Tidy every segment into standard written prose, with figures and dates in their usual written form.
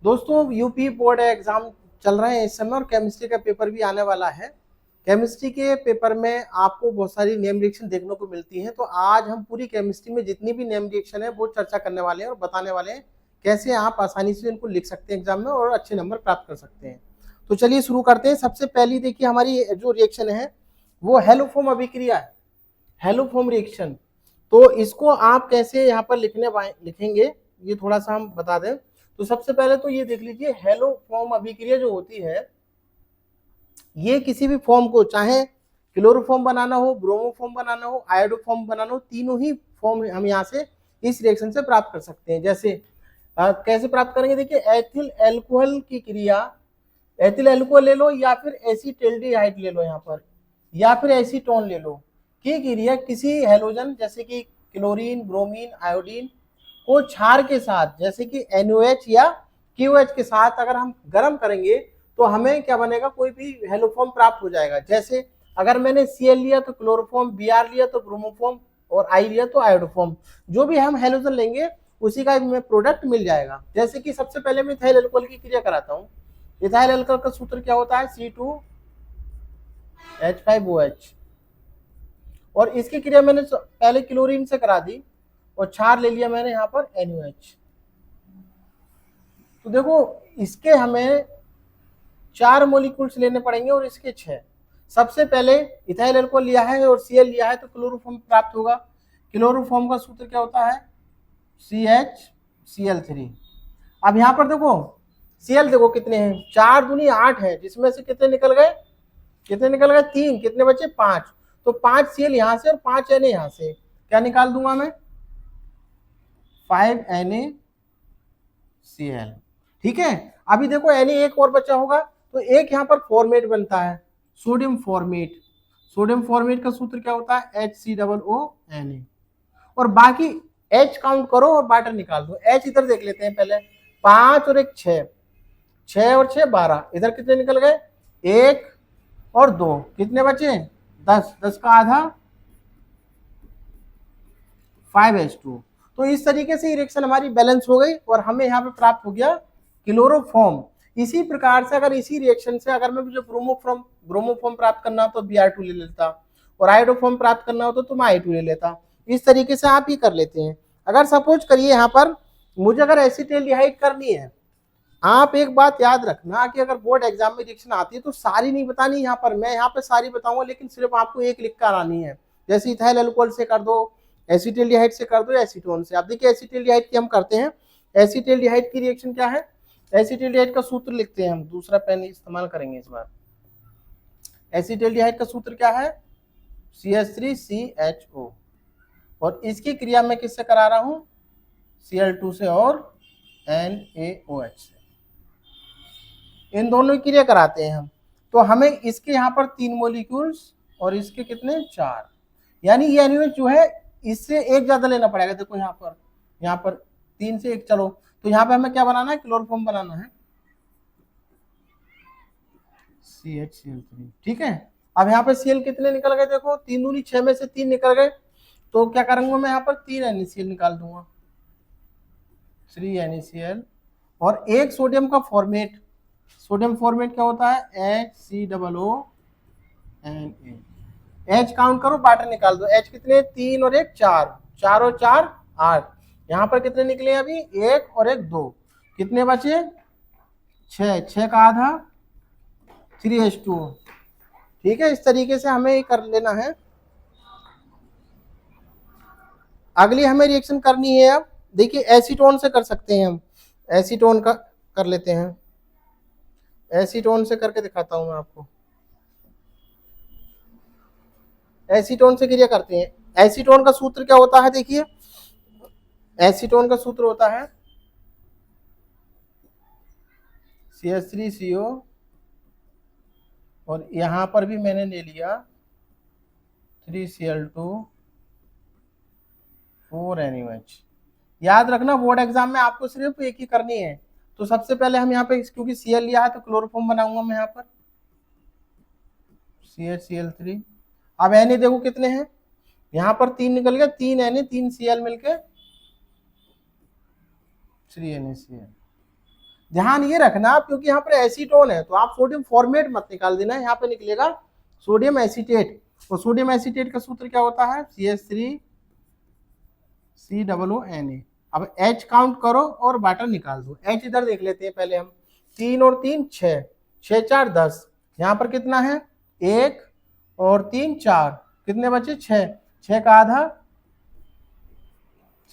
दोस्तों UP board exam चल रहे हैं इस समय और केमिस्ट्री का पेपर भी आने वाला है। केमिस्ट्री के पेपर में आपको बहुत सारी नेम रिएक्शन देखने को मिलती हैं, तो आज हम पूरी केमिस्ट्री में जितनी भी नेम रिएक्शन है वो चर्चा करने वाले हैं और बताने वाले हैं कैसे आप आसानी से इनको लिख सकते हैं एग्जाम में और अच्छे नंबर प्राप्त कर सकते हैं। तो चलिए शुरू करते हैं। सबसे पहली देखिए हमारी जो रिएक्शन है वो हेलोफोम अभिक्रिया है, हेलोफोम रिएक्शन। तो इसको आप कैसे यहाँ पर लिखेंगे ये थोड़ा सा हम बता दें। तो सबसे पहले तो ये देख लीजिए, हेलोफॉर्म अभिक्रिया जो होती है ये किसी भी फॉर्म को, चाहे क्लोरोफॉर्म बनाना हो, ब्रोमोफॉर्म बनाना हो, आयोडोफॉर्म बनाना हो, तीनों ही फॉर्म हम यहाँ से इस रिएक्शन से प्राप्त कर सकते हैं। जैसे कैसे प्राप्त करेंगे, देखिए एथिल एल्कोहल की क्रिया, एथिल एल्कोहल ले लो या फिर एसीटल्डिहाइड ले लो यहाँ पर, या फिर एसीटोन ले लो, की क्रिया किसी हेलोजन जैसे कि क्लोरीन, ब्रोमीन, आयोडीन को क्षार के साथ जैसे कि NOH या QH के साथ अगर हम गर्म करेंगे तो हमें क्या बनेगा, कोई भी हेलोफॉर्म प्राप्त हो जाएगा। जैसे अगर मैंने Cl लिया तो क्लोरोफॉर्म, Br लिया तो ब्रोमोफॉर्म और I लिया तो आयोडोफॉर्म, जो भी हम हेलोजन लेंगे उसी का हमें प्रोडक्ट मिल जाएगा। जैसे कि सबसे पहले मैं इथाइल अल्कोहल की क्रिया कराता हूँ। इथाइल अल्कोहल का सूत्र क्या होता है, C2H5OH, और इसकी क्रिया मैंने पहले क्लोरीन से करा दी और क्षार ले लिया मैंने यहाँ पर NOH। तो देखो इसके हमें 4 मॉलिक्यूल्स लेने पड़ेंगे और इसके 6। सबसे पहले इथाइल अल्कोहल लिया है और Cl लिया है तो क्लोरोफॉर्म प्राप्त होगा। क्लोरोफॉर्म का सूत्र क्या होता है, CHCl3। अब यहाँ पर देखो Cl देखो कितने हैं, 4 दूनी 8 है, जिसमें से कितने निकल गए, 3, कितने बचे 5। तो 5 Cl यहाँ से और 5 Na यहाँ से, क्या निकाल दूंगा मैं, 5 NaCl। ठीक है, अभी देखो Na एक और बचा होगा तो एक यहाँ पर फॉर्मेट बनता है, सोडियम फॉर्मेट। सोडियम फॉर्मेट का सूत्र क्या होता है, HCOONA। और बाकी H काउंट करो और वाटर निकाल दो। H इधर देख लेते हैं पहले, 5 और 1 6, 6 और 6 12, इधर कितने निकल गए, 1 और 2, कितने बचे 10, 10 का आधा 5H2। तो इस तरीके से रिएक्शन हमारी बैलेंस हो गई और हमें यहाँ पे प्राप्त हो गया क्लोरोफॉर्म। इसी प्रकार से अगर इसी रिएक्शन से अगर मैं मुझे ब्रोमोफॉर्म प्राप्त करना हो तो Br2 ले लेता, और आयोडोफॉर्म प्राप्त करना हो तो मैं I2 ले लेता। इस तरीके से आप ही कर लेते हैं। अगर सपोज करिए यहाँ पर मुझे अगर एसिटाल्डिहाइड करनी है, आप एक बात याद रखना कि अगर बोर्ड एग्जाम में रिएक्शन आती है तो सारी नहीं बतानी यहाँ पर, मैं यहाँ पे सारी बताऊंगा लेकिन सिर्फ आपको एक लिख कर आनी है। जैसे इथाइल अल्कोहल से कर दो, एसिटाल्डिहाइड से कर दो, एसीटोन से। आप देखिए एसिटाल्डिहाइड की हम करते हैं, एसिटाल्डिहाइड की रिएक्शन क्या है, एसिटाल्डिहाइड का सूत्र लिखते हैं हम, दूसरा पेन इस्तेमाल करेंगे इस बार। एसिटाल्डिहाइड का सूत्र क्या है, CH3CHO, और इसकी क्रिया मैं किससे करा रहा हूं, Cl2 से और NaOH से, इन दोनों की क्रिया कराते हैं हम। तो हमें इसके यहाँ पर 3 मॉलिक्यूल्स और इसके कितने 4, यानी ये NaOH जो है इससे एक ज्यादा लेना पड़ेगा। देखो यहाँ पर 3 से 1, चलो तो यहाँ पे हमें क्या बनाना है, क्लोरोफॉर्म बनाना है, CHCl3। ठीक है, अब यहाँ पे Cl कितने निकल गए, देखो 3 दूनी 6 में से 3 निकल गए, तो क्या करूंगा मैं यहाँ पर 3 NaCl निकाल दूंगा, 3 NaCl, और एक सोडियम का फॉर्मेट, सोडियम फॉर्मेट क्या होता है, HCOONA। H काउंट करो, वाटर निकाल दो, H कितने 3 और 1 4, 4 और 4 8, यहाँ पर कितने निकले अभी 1 और 1 2, कितने बचे 6, 6 का आधा 3H2। ठीक है, इस तरीके से हमें ये कर लेना है। अगली हमें रिएक्शन करनी है, अब देखिए एसीटोन से कर सकते हैं हम, एसीटोन का कर लेते हैं, एसीटोन से करके दिखाता हूं मैं आपको। एसीटोन से क्रिया करते हैं। एसीटोन का सूत्र क्या होता है, देखिए एसीटोन का सूत्र होता है CH3CO, और यहां पर भी मैंने ले लिया 3Cl2 4 NaOH। याद रखना बोर्ड एग्जाम में आपको सिर्फ एक ही करनी है। तो सबसे पहले हम यहाँ पे क्योंकि Cl लिया है तो क्लोरोफॉर्म बनाऊंगा मैं यहाँ पर, CHCl3। अब Na देखो कितने हैं, यहाँ पर 3 निकल गया, 3 Na 3 Cl मिलके 3 NaCl। ध्यान ये रखना, क्योंकि यहाँ पर एसीटोन है तो आप सोडियम फॉर्मेट मत निकाल देना, यहाँ पे निकलेगा सोडियम एसीटेट। और सोडियम एसीटेट का सूत्र क्या होता है, CH3COONA। अब H काउंट करो और वाटर निकाल दो। H इधर देख लेते हैं पहले हम, 3 और 3 6, 6 4 10, यहाँ पर कितना है 1 और 3 4, कितने बचे 6, 6 का आधा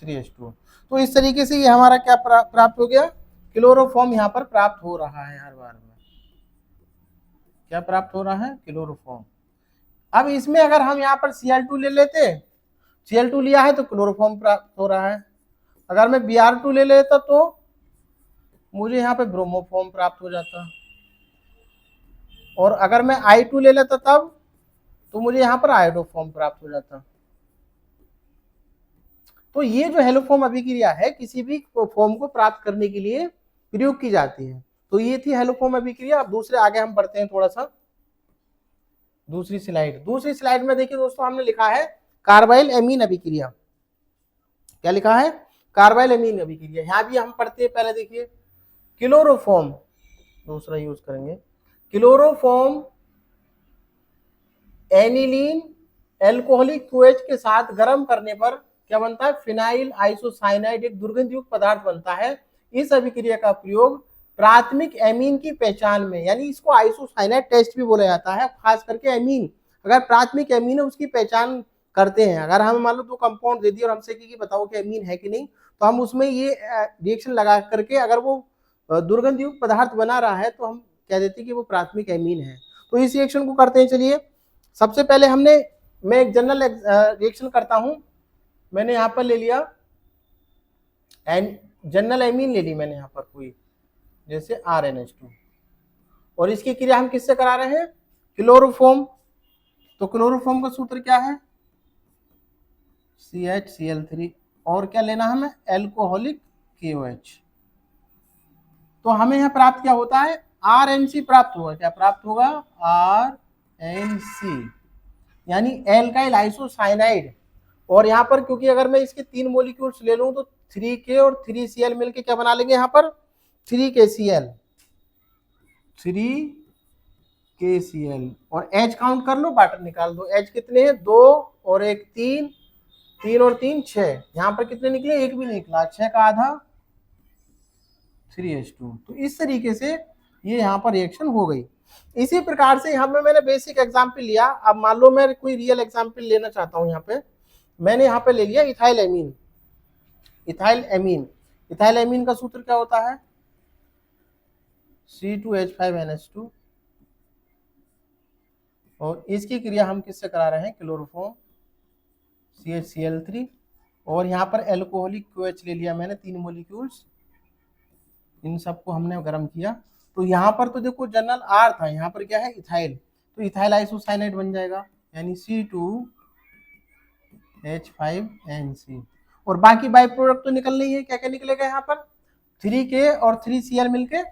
3H2। तो इस तरीके से ये हमारा क्या प्राप्त हो गया, क्लोरोफॉर्म यहाँ पर प्राप्त हो रहा है हर बार में। क्या प्राप्त हो रहा है, क्लोरोफॉर्म। अब इसमें अगर हम यहाँ पर Cl2 ले लेते, Cl2 लिया है तो क्लोरोफॉर्म प्राप्त हो रहा है। अगर मैं Br2 ले लेता तो मुझे यहाँ पे ब्रोमोफॉर्म प्राप्त हो जाता, और अगर मैं I2 ले लेता तब तो मुझे यहाँ पर आयोडोफॉर्म प्राप्त हो जाता। तो ये जो हेलोफॉर्म अभिक्रिया है किसी भी फॉर्म को प्राप्त करने के लिए प्रयोग की जाती है। तो ये थी हेलोफॉर्म अभिक्रिया। अब दूसरे आगे हम बढ़ते हैं थोड़ा सा, दूसरी स्लाइड में देखिए दोस्तों, हमने लिखा है कार्बाइल एमीन अभिक्रिया। क्या लिखा है, कार्बाइल एमीन अभिक्रिया। यहाँ भी हम पढ़ते हैं, पहले देखिए क्लोरोफॉर्म, दूसरा यूज करेंगे, क्लोरोफॉर्म एनिलीन एल्कोहलिक OH के साथ गर्म करने पर क्या बनता है, फिनाइल आइसोसाइनाइड, एक दुर्गंध युक्त पदार्थ बनता है। इस अभिक्रिया का प्रयोग प्राथमिक एमीन की पहचान में, यानी इसको आइसोसाइनाइड टेस्ट भी बोला जाता है, खास करके एमीन, अगर प्राथमिक एमीन है उसकी पहचान करते हैं। अगर हम मान लो 2 कंपाउंड दे दिए और हमसे कि बताओ कि एमीन है कि नहीं, तो हम उसमें ये रिएक्शन लगा करके अगर वो दुर्गंध युक्त पदार्थ बना रहा है तो हम कह देते हैं कि वो प्राथमिक एमीन है। तो इस रिएक्शन को करते हैं। चलिए सबसे पहले मैं एक जनरल रिएक्शन करता हूं। मैंने यहाँ पर ले लिया जनरल एमीन ले ली मैंने यहाँ पर कोई, जैसे RNH2, और इसकी क्रिया हम किससे करा रहे हैं, क्लोरोफॉर्म। तो क्लोरोफॉर्म का सूत्र क्या है, CHCl3, और क्या लेना हमें, एल्कोहलिक KOH। तो हमें यहाँ प्राप्त क्या होता है, RNC प्राप्त होगा। क्या प्राप्त होगा, RNC, यानी एल्काइल आइसोसाइनाइड। और यहाँ पर क्योंकि अगर मैं इसके 3 मॉलिक्यूल्स ले लूं तो 3K और 3Cl मिलके क्या बना लेंगे, यहाँ पर 3KCl, 3KCl, और H काउंट कर लो, वाटर निकाल दो। H कितने हैं, 2 और 1 3, 3 और 3 6, यहाँ पर कितने निकले, 1 भी निकला, 6 का आधा 3H2। तो इस तरीके से ये यहाँ पर रिएक्शन हो गई। इसी प्रकार से यहाँ पे मैंने बेसिक एग्जाम्पल लिया। अब मान लो मैं कोई रियल एग्जाम्पल लेना चाहता हूँ, यहाँ पे मैंने यहाँ पे ले लिया इथाइल एमीन। इथाइल एमीन का सूत्र क्या होता है, C2H5NH2, और इसकी क्रिया हम किससे करा रहे हैं, क्लोरोफॉर्म, CHCl3, और यहाँ पर एल्कोहलिक OH ले लिया मैंने 3 मॉलिक्यूल्स, इन सबको हमने गर्म किया। तो यहाँ पर तो देखो जनरल R था, यहाँ पर क्या है इथाइल, तो इथाइल आइसोसाइनाइड बन जाएगा, यानी C2H5NC। और बाकी बाई प्रोडक्ट तो निकल नहीं है, क्या क्या निकलेगा यहाँ पर, 3K और 3Cl मिलके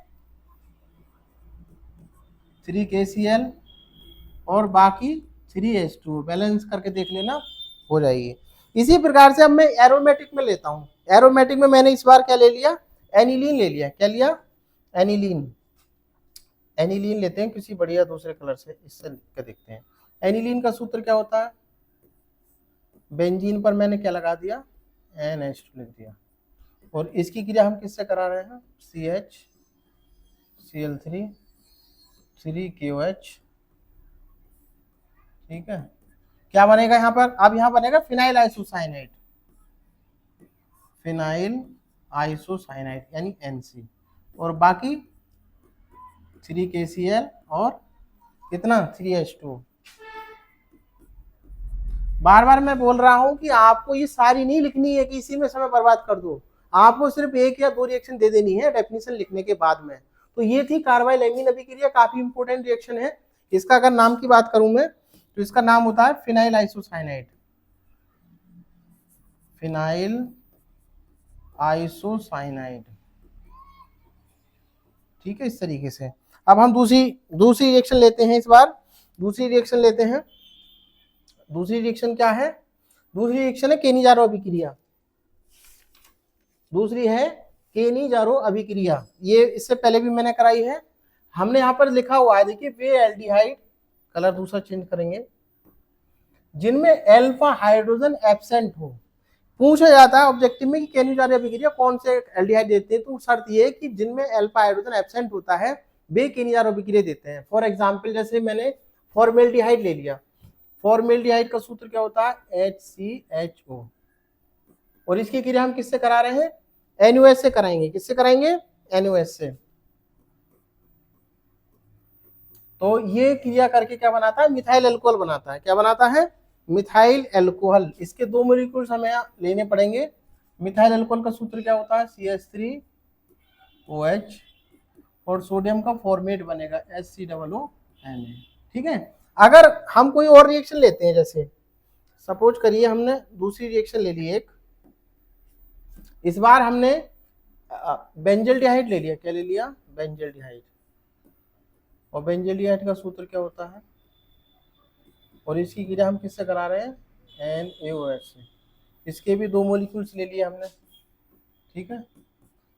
3KCl, और बाकी 3H2, बैलेंस करके देख लेना, हो जाएगी। इसी प्रकार से अब मैं एरोमेटिक में लेता हूँ। एरोमेटिक में मैंने इस बार क्या ले लिया, एनिलीन ले लिया। क्या लिया, एनिलीन लेते हैं किसी बढ़िया दूसरे कलर से, इससे लिख के देखते हैं। एनिलीन का सूत्र क्या होता है, बेंजीन पर मैंने क्या लगा दिया, NH2 लिख दिया, और इसकी क्रिया हम किससे करा रहे हैं, CHCl3, 3KOH, ठीक है। क्या बनेगा यहाँ पर, अब यहाँ बनेगा फिनाइल आइसोसाइनाइड यानी NC, और बाकी 3KCl और कितना 3H2। बार बार मैं बोल रहा हूं कि आपको ये सारी नहीं लिखनी है कि इसी में समय बर्बाद कर दो, आपको सिर्फ 1 या 2 रिएक्शन दे देनी है डेफिनेशन लिखने के बाद में। तो ये थी कार्बाइल एमीन अभिक्रिया, काफी इंपोर्टेंट रिएक्शन है। इसका अगर नाम की बात करूं मैं तो इसका नाम होता है फिनाइल आइसोसाइनाइड, ठीक है। इस तरीके से अब हम दूसरी रिएक्शन लेते हैं। इस बार दूसरी रिएक्शन लेते हैं। दूसरी रिएक्शन क्या है, दूसरी रिएक्शन है केनिजारो अभिक्रिया। दूसरी है केनिजारो अभिक्रिया, ये इससे पहले भी मैंने कराई है। हमने यहाँ पर लिखा हुआ है, देखिए वे एल्डिहाइड, कलर दूसरा चेंज करेंगे, जिनमें अल्फा हाइड्रोजन एब्सेंट हो। पूछा जाता है ऑब्जेक्टिव में कि केनिजारो अभिक्रिया कौन से एल्डिहाइड देते हैं, तो शर्त ये है कि जिनमें अल्फा हाइड्रोजन एब्सेंट होता है वे केनिजारो अभिक्रिया देते हैं। फॉर एग्जाम्पल जैसे मैंने फॉर्मेल्डिहाइड ले लिया, फॉर्मेल्डिहाइड का सूत्र क्या होता है, HCHO, और इसकी क्रिया हम किससे करा रहे हैं, NaOH से कराएंगे। किससे कराएंगे, NaOH से। तो ये क्रिया करके क्या बनाता है, मिथाइल अल्कोहल बनाता है। क्या बनाता है, मिथाइल अल्कोहल। इसके दो मॉलिक्यूल्स हमें लेने पड़ेंगे। मिथाइल अल्कोहल का सूत्र क्या होता है, CH3OH, और सोडियम का फॉर्मेट बनेगा HCOONA। ठीक है। अगर हम कोई और रिएक्शन लेते हैं, जैसे सपोज करिए हमने दूसरी रिएक्शन ले ली एक, इस बार हमने बेंजल्डिहाइड ले लिया। क्या ले लिया, बेंजल्डिहाइड, और बेंजल्डिहाइड का सूत्र क्या होता है, और इसकी क्रिया हम किससे करा रहे हैं, NaOH से। इसके भी दो मॉलिक्यूल्स ले लिए हमने। ठीक है।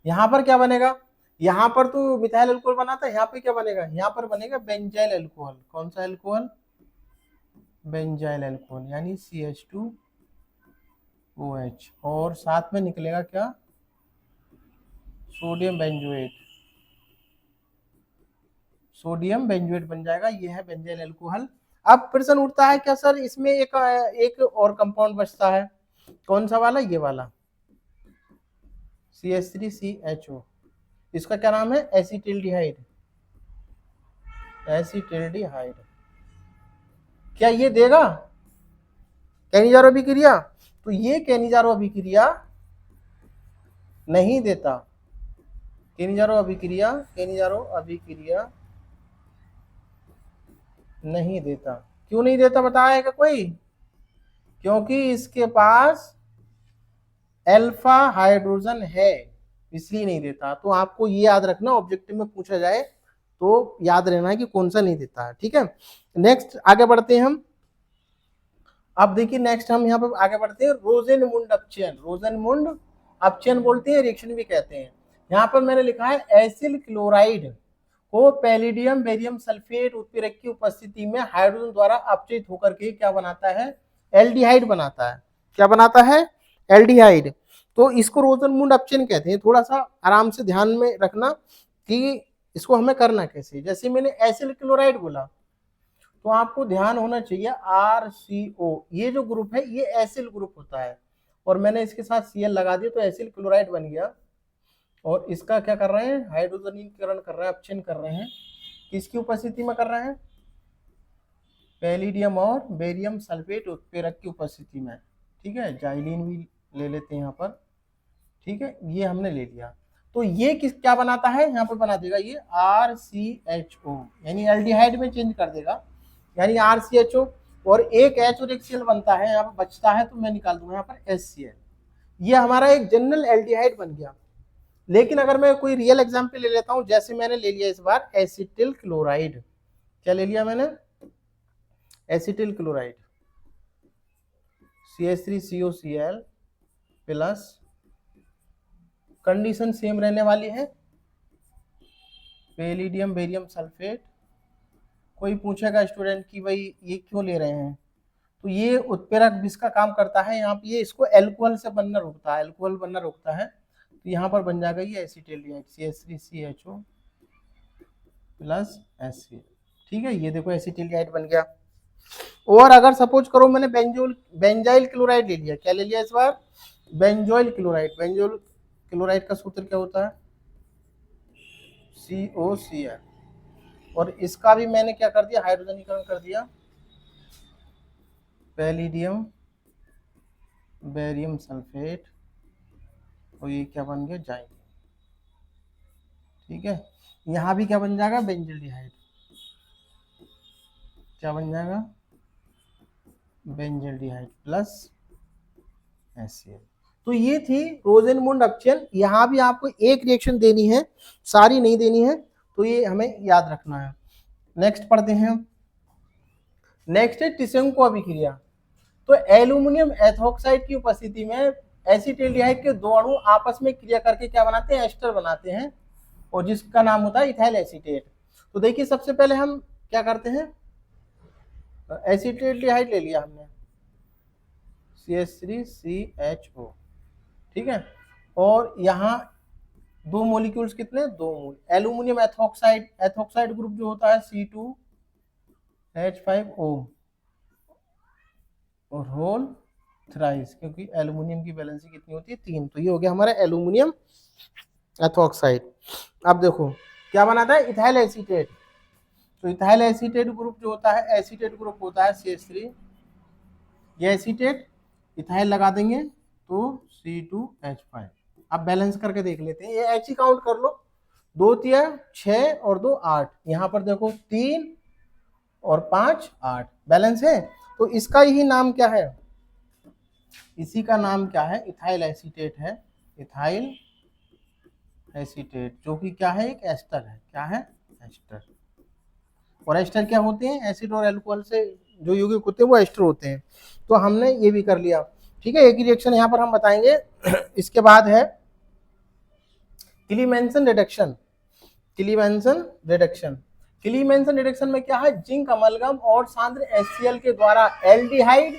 यहाँ पर क्या बनेगा, यहाँ पर तो मिथाइल अल्कोहल बना था, यहाँ पे क्या बनेगा, यहाँ पर बनेगा बेंजाइल अल्कोहल। कौन सा अल्कोहल, बेंजाइल अल्कोहल, यानी CH2OH, और साथ में निकलेगा क्या, सोडियम बेंजोएट। सोडियम बेंजोएट बन जाएगा, ये है बेंजाइल अल्कोहल। अब प्रश्न उठता है क्या सर इसमें एक और कंपाउंड बचता है, कौन सा वाला, ये वाला CH3CHO, इसका क्या नाम है, एसिटिल्डिहाइड। एसिटिल्डिहाइड क्या ये देगा केनिजारो अभिक्रिया, तो ये केनिजारो अभिक्रिया नहीं देता। केनिजारो अभिक्रिया नहीं देता। क्यों नहीं देता बताएगा कोई, क्योंकि इसके पास अल्फा हाइड्रोजन है, इसलिए नहीं देता। तो आपको ये याद रखना, ऑब्जेक्टिव में पूछा जाए तो याद रहना है कि कौन सा नहीं देता है। ठीक है। नेक्स्ट आगे बढ़ते हैं हम। अब देखिए नेक्स्ट हम यहाँ पर आगे बढ़ते हैं, रोजेनमुंड अपचयन। रोजेनमुंड अपचयन बोलते हैं, रिएक्शन भी कहते हैं। यहाँ पर मैंने लिखा है एसिल क्लोराइड को पैलिडियम बेरियम सल्फेट उत्प्रेरक की उपस्थिति में हाइड्रोजन द्वारा अपचयित होकर के क्या बनाता है, एल्डिहाइड बनाता है। क्या बनाता है, एल्डिहाइड। तो इसको रोजेनमुंड अपचयन कहते हैं। थोड़ा सा आराम से ध्यान में रखना कि इसको हमें करना कैसे। जैसे मैंने एसिल क्लोराइड बोला तो आपको ध्यान होना चाहिए RCO, ये जो ग्रुप है ये एसिल ग्रुप होता है, और मैंने इसके साथ Cl लगा दिया तो एसिल क्लोराइड बन गया। और इसका क्या कर रहे हैं, हाइड्रोजनीकरण कर रहे हैं, अपचयन कर रहे हैं। किसकी उपस्थिति में कर रहे हैं, पैलिडियम और बेरियम सल्फेट उत्प्रेरक की उपस्थिति में। ठीक है, जाइलिन भी ले लेते हैं यहाँ पर। ठीक है, ये हमने ले लिया। तो ये क्या बनाता है, यहाँ पर बना देगा ये RCHO, यानी एल्डिहाइड में चेंज कर देगा, यानी RCHO, और एक H और एक Cl बनता है, यहाँ पर बचता है तो मैं निकाल दूंगा यहाँ पर HCl। ये हमारा एक जनरल एल्डिहाइड बन गया। लेकिन अगर मैं कोई रियल एग्जाम्पल ले लेता हूं, जैसे मैंने ले लिया इस बार एसिटिल क्लोराइड। क्या ले लिया मैंने, acetyl chloride, CH3COCl plus, condition same रहने वाली है, पैलिडियम बेरियम सल्फेट। कोई पूछेगा स्टूडेंट कि भाई ये क्यों ले रहे हैं, तो ये उत्प्रेरक विष का काम करता है। यहाँ पे ये इसको एल्कोहल से बनना रोकता है, एल्कोहल बनना रोकता है। तो यहाँ पर बन जाएगा ये एसिटिल्डिहाइड, CH3CHO प्लस HCl। ठीक है, ये देखो एसिटिल्डिहाइड बन गया। और अगर सपोज करो मैंने बेंजाइल क्लोराइड ले लिया। क्या ले लिया इस बार, बेंजोइल क्लोराइड। बेंजोइल क्लोराइड का सूत्र क्या होता है, COCl, और इसका भी मैंने क्या कर दिया, हाइड्रोजनीकरण कर दिया, पैलिडियम बेरियम सल्फेट, और ये क्या बन गया, जाइलिन। ठीक है, यहाँ भी क्या बन जाएगा, बेंजल्डिहाइड। क्या बन जाएगा, बेंजल्डिहाइड प्लस HCl। तो ये थी रोजेनमुंड अपचयन। यहाँ भी आपको एक रिएक्शन देनी है, सारी नहीं देनी है, तो ये हमें याद रखना है। नेक्स्ट पढ़ते हैं। नेक्स्ट है टिस्सेंको अभिक्रिया। तो एल्यूमिनियम एथोक्साइड की उपस्थिति में एसिटिल्डिहाइड के दो अणु आपस में क्रिया करके क्या बनाते हैं, एस्टर बनाते हैं, और जिसका नाम होता है इथाइल एसीटेट। तो देखिए सबसे पहले हम क्या करते हैं, एसिटिल्डिहाइड ले लिया हमने CH3CHO, ठीक है, और यहाँ दो मॉलिक्यूल्स कितने, दो मोल एल्यूमिनियम एथॉक्साइड, एथॉक्साइड ग्रुप जो होता है C2H5O और होल थ्राइस, क्योंकि एल्यूमिनियम की वैलेंसी कितनी होती है, 3, तो ये हो गया हमारा एल्यूमिनियम एथॉक्साइड। अब देखो क्या बनाता है, इथाइल एसीटेट। तो इथाइल एसीटेट ग्रुप जो होता है, एसीटेट ग्रुप होता है CH3, ये एसीटेट इथाइल लगा देंगे तो C2H5। अब बैलेंस करके देख लेते हैं, ये H ही काउंट कर लो, 2 तिया 6 और 2 8, यहाँ पर देखो 3 और 5 8, बैलेंस है। तो इसका यही नाम क्या है, इसी का नाम क्या है, इथाइल एसीटेट है, इथाइल एसीटेट, जो कि क्या है, एक एस्टर है, क्या है, एस्टर। और एस्टर क्या होते हैं, एसिड और एल्कोहल से जो यौगिक होते हैं वो एस्टर होते हैं। तो हमने ये भी कर लिया, ठीक है, एक ही रिएक्शन यहाँ पर हम बताएंगे। इसके बाद है क्लीमेंसन रिडक्शन। क्लीमेंसन रिडक्शन, क्लीमेंसन रिडक्शन में क्या है, जिंक अमलगम और सांद्र HCl के द्वारा एल्डिहाइड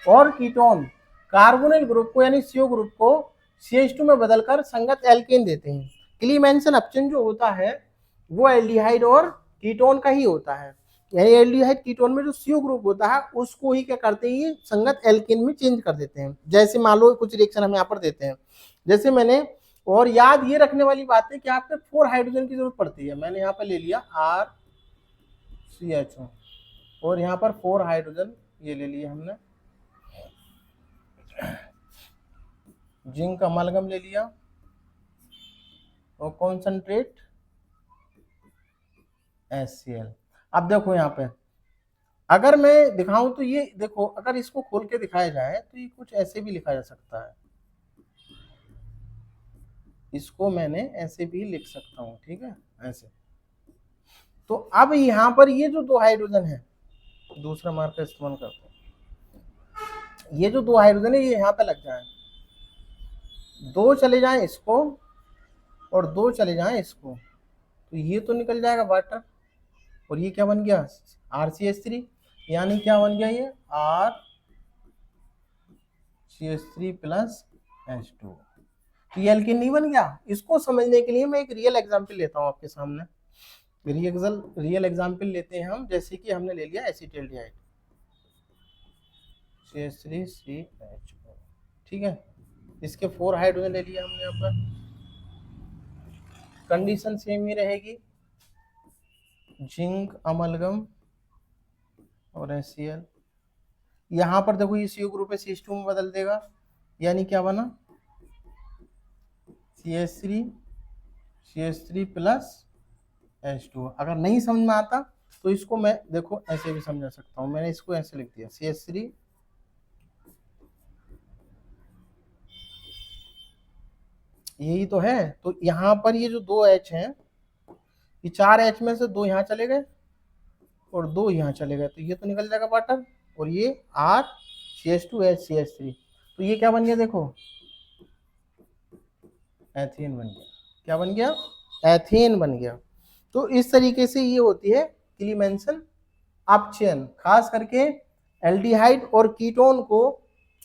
और कीटोन कार्बोनिल ग्रुप को यानी CO ग्रुप को CH2 में बदलकर संगत एल्केन देते हैं। क्लीमेंसन अपचयन जो होता है वो एल्डिहाइड और कीटोन का ही होता है, यानी एल्डिहाइड कीटोन में जो CO ग्रुप होता है उसको ही क्या करते हैं, संगत एल्केन में चेंज कर देते हैं। जैसे मान लो कुछ रिएक्शन हम यहाँ पर देते हैं, जैसे मैंने, और याद ये रखने वाली बात है कि आपको 4 हाइड्रोजन की जरूरत पड़ती है। मैंने यहाँ पर ले लिया RCHO और यहाँ पर 4 हाइड्रोजन ये ले लिया हमने, जिंक अमलगम ले लिया और कॉन्सेंट्रेट HCl। अब देखो यहाँ पे अगर मैं दिखाऊं तो ये देखो, अगर इसको खोल के दिखाया जाए तो ये कुछ ऐसे भी लिखा जा सकता है, इसको मैंने ऐसे भी लिख सकता हूं, ठीक है, ऐसे। तो अब यहाँ पर ये जो 2 हाइड्रोजन है, दूसरा मार्कर इस्तेमाल करते हैं, ये जो 2 हाइड्रोजन है ये यहाँ पे लग जाए, 2 चले जाएं इसको और 2 चले जाएं इसको, तो ये तो निकल जाएगा वाटर, और ये क्या बन गया, RCH3, यानी क्या बन गया, ये RCH3 प्लस H2, तो ये एल्केन नहीं बन गया। इसको समझने के लिए मैं एक रियल एग्जांपल लेता हूँ आपके सामने, रियल एग्जांपल लेते हैं हम, जैसे कि हमने ले लिया एसिटिल्डिहाइड CH3CHO, ठीक है, इसके 4 हाइड्रोजन ले लिया हमने, यहाँ पर कंडीशन सेम ही रहेगी, जिंक अमलगम और HCl। यहाँ पर देखो ये CO ग्रुप है, CH2 में बदल देगा, यानी क्या बना, CH3 प्लस H2। अगर नहीं समझ में आता तो इसको मैं देखो ऐसे भी समझा सकता हूँ, मैंने इसको ऐसे लिख दिया, CH3 यही तो है। तो यहाँ पर ये जो 2 H हैं, ये 4 H में से 2 यहाँ चले गए और 2 यहाँ चले गए, तो ये तो निकल जाएगा वाटर, और ये RCH2HCH3, तो ये क्या बन गया, देखो एथेन बन गया। क्या बन गया, एथेन बन गया। तो इस तरीके से ये होती है क्लीमेंसन अपचयन, खास करके एल्डिहाइड और कीटोन को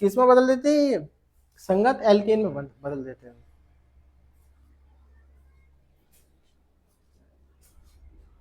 किस में बदल देते हैं, संगत एल्केन में बदल देते हैं।